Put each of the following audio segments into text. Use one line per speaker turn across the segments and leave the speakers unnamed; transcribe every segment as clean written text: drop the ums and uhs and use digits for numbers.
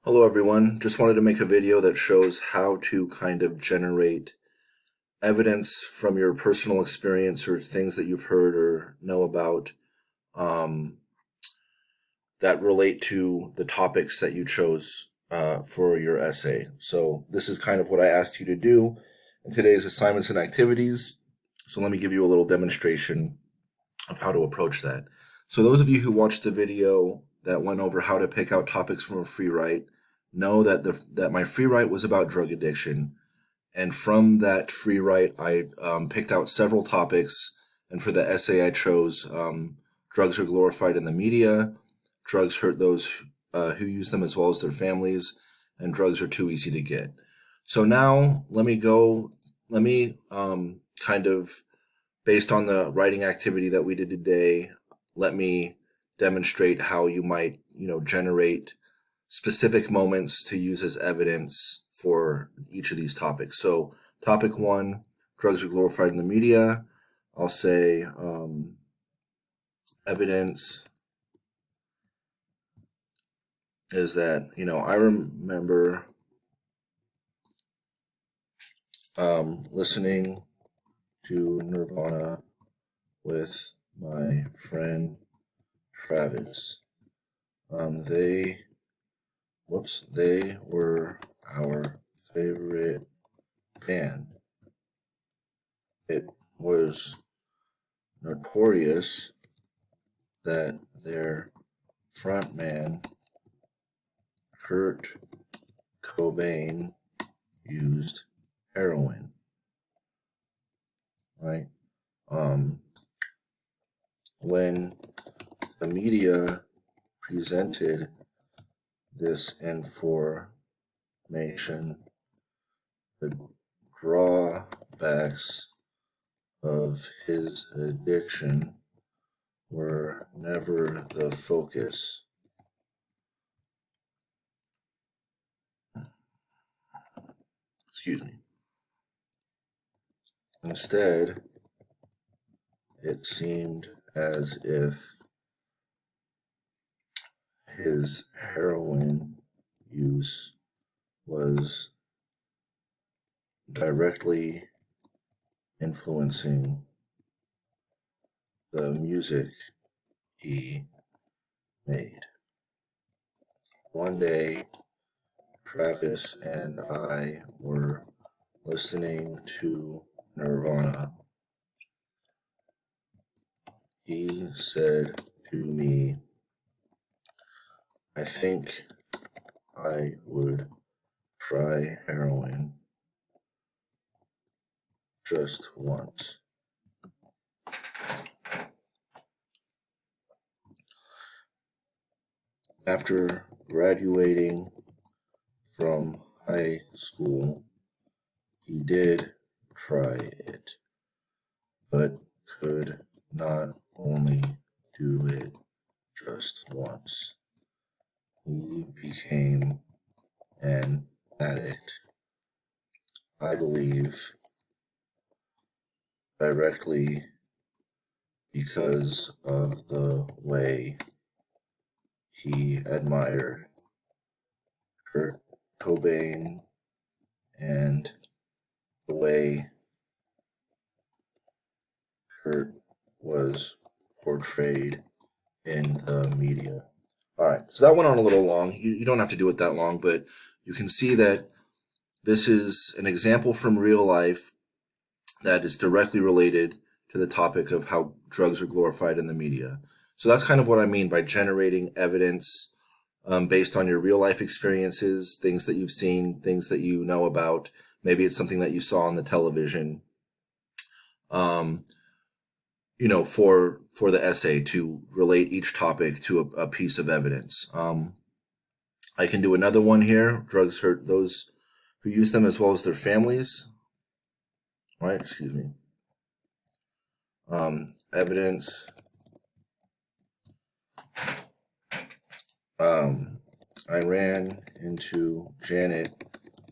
Hello everyone, just wanted to make a video that shows how to kind of generate evidence from your personal experience or things that you've heard or know about um, that relate to the topics that you chose for your essay. So this is kind of what I asked you to do in today's assignments and activities. So let me give you a little demonstration of how to approach that. So those of you who watched the video that went over how to pick out topics from a free write know that my free write was about drug addiction, and from that free write I picked out several topics, and for the essay I chose drugs are glorified in the media, drugs hurt those who use them as well as their families, and drugs are too easy to get. So now let me kind of, based on the writing activity that we did today, let me demonstrate how you might, generate specific moments to use as evidence for each of these topics. So, topic one, drugs are glorified in the media. I'll say evidence is that, I remember listening to Nirvana with my friend Travis. They were our favorite band. It was notorious that their frontman, Kurt Cobain, used heroin. Right? When the media presented this information, the drawbacks of his addiction were never the focus. Excuse me. Instead, it seemed as if his heroin use was directly influencing the music he made. One day, Travis and I were listening to Nirvana. He said to me, "I think I would try heroin just once." After graduating from high school, he did try it, but could not only do it just once. He became an addict. I believe directly because of the way he admired Kurt Cobain and the way Kurt was portrayed in the media. All right, so that went on a little long. You don't have to do it that long, but you can see that this is an example from real life that is directly related to the topic of how drugs are glorified in the media. So that's kind of what I mean by generating evidence based on your real life experiences, things that you've seen, things that you know about. Maybe it's something that you saw on the television. For the essay to relate each topic to a piece of evidence. I can do another one here. Drugs hurt those who use them as well as their families. Right? Excuse me. Evidence. I ran into Janet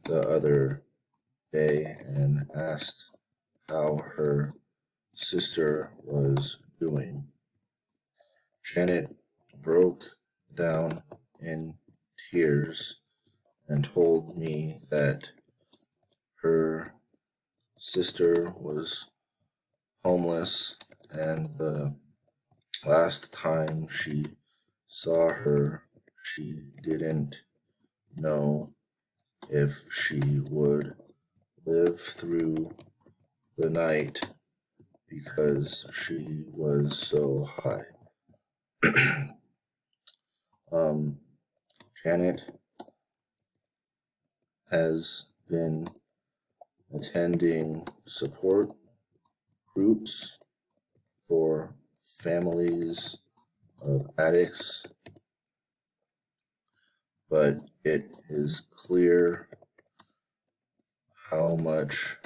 the other day and asked how her sister was doing. Janet broke down in tears and told me that her sister was homeless, and the last time she saw her, she didn't know if she would live through the night because she was so high. Janet has been attending support groups for families of addicts, but it is clear how much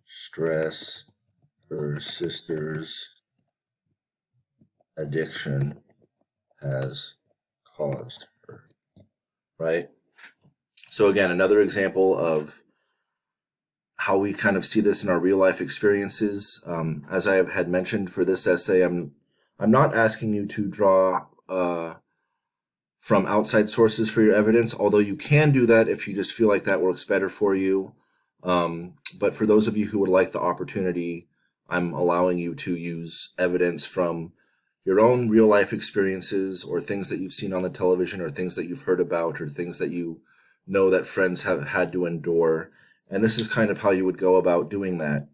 stress her sister's addiction has caused her. Right? So again, another example of how we kind of see this in our real life experiences. As I had mentioned for this essay, I'm not asking you to draw from outside sources for your evidence, although you can do that if you just feel like that works better for you. But for those of you who would like the opportunity, I'm allowing you to use evidence from your own real life experiences, or things that you've seen on the television, or things that you've heard about, or things that you know that friends have had to endure. And this is kind of how you would go about doing that.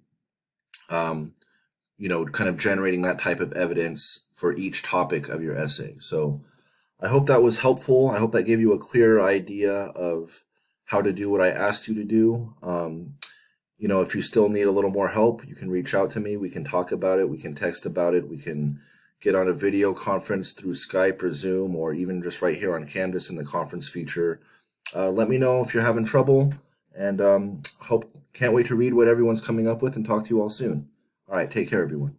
Kind of generating that type of evidence for each topic of your essay. So I hope that was helpful. I hope that gave you a clear idea of how to do what I asked you to do. If you still need a little more help, you can reach out to me. We can talk about it. We can text about it. We can get on a video conference through Skype or Zoom, or even just right here on Canvas in the conference feature. Let me know if you're having trouble, and can't wait to read what everyone's coming up with and talk to you all soon. All right, take care, everyone.